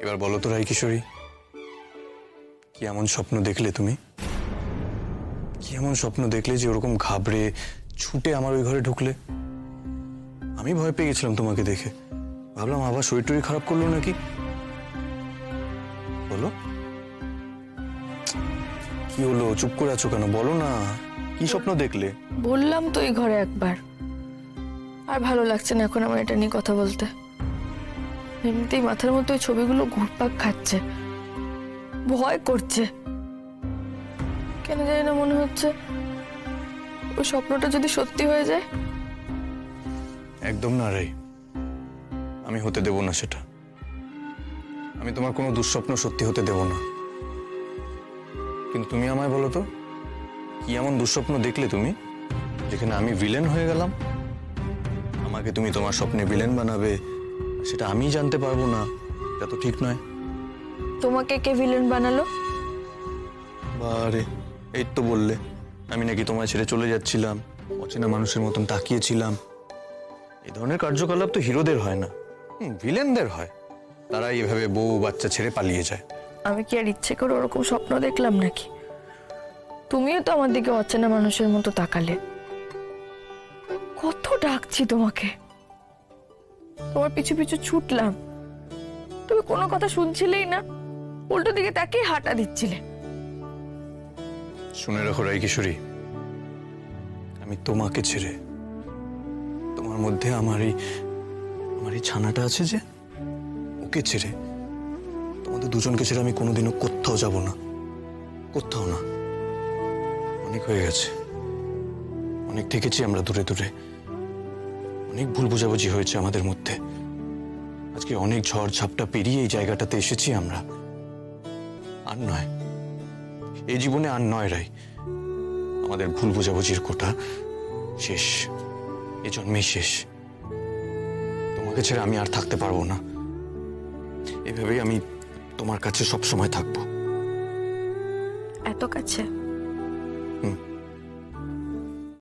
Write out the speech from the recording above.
এবার বলো তো রাই কিশোরী, কি এমন স্বপ্ন দেখলে তুমি? কি এমন স্বপ্ন দেখলে যে ওরকম ঘাবড়ে ছুটে আমার ওই ঘরে ঢুকলে? আমি ভয় পেয়ে গেছিলাম তোমাকে দেখে, ভাবলাম আবার শরীর টরীর খারাপ করলো নাকি। বলো কি হলো, চুপ করে আছো কেন? বলো না, কি স্বপ্ন দেখলে? বললাম তো এই ঘরে একবার, আর ভালো লাগছে না এখন আমার এটা নিয়ে কথা বলতে। এমনিতেই মাথার মধ্যে ওই ছবিগুলো ঘুরপাক খাচ্ছে, ভয় করছে। কেন জানি না মনে হচ্ছে ওই স্বপ্নটা যদি সত্যি হয়ে যায়। একদম না রাই, আমি হতে দেব না সেটা। আমি তোমার কোনো দুঃস্বপ্ন সত্যি হতে দেব না। কিন্তু তুমি আমায় বলো তো, কি এমন দুঃস্বপ্ন দেখলে তুমি যেখানে আমি ভিলেন হয়ে গেলাম? আমাকে তুমি তোমার স্বপ্নে ভিলেন বানাবে, সেটা আমি জানতে পারবো না, এটা তো ঠিক নয়। তোমাকে কে ভিলেন বানালো? বারে, এই তো বললে আমি নাকি তোমায় ছেড়ে চলে যাচ্ছিলাম, অচেনা মানুষের মতন তাকিয়েছিলাম। এই ধরনের কার্যকলাপ তো হিরোদের হয় না, ভিলেনদের হয়। তারাই এভাবে বউ বাচ্চা ছেড়ে পালিয়ে যায়। আমি কি আর ইচ্ছে করে ওরকম স্বপ্ন দেখলাম নাকি? তুমিও তো আমার দিকে অচেনা মানুষের মতো তাকালে। কত ডাকছি তোমাকে, তোমার পিছু পিছু ছুটলাম, তুমি কোনো কথা শুনছিলেই না, উল্টো দিকে তাকিয়ে হাঁটা দিচ্ছিলে। শুনে রাখো রাই কিশোরী, আমি তোমাকে ছেড়ে, তোমার মধ্যে আমার এই ছানাটা আছে যে, ওকে ছেড়ে, তোমাদের দুজনকে ছেড়ে আমি কোনোদিনও কোথাও যাব না, কোথাও না। অনেক হয়ে গেছে, অনেক থেকেছি আমরা দূরে দূরে, অনেক ভুল বোঝাবুঝি হয়েছে আমাদের মধ্যে। আজকে অনেক ঝড় ঝাপটা পেরিয়ে এই জায়গাটাতে এসেছি আমরা। আর নয়, এই জীবনে আর নয় রাই, আমাদের ভুল বোঝাবুঝির কোটা শেষ, এ জন্মেই শেষ। তোমাকে ছেড়ে আমি আর থাকতে পারবো না, এভাবেই আমি তোমার কাছে সব সময় থাকবো। এত কাছে? হুম।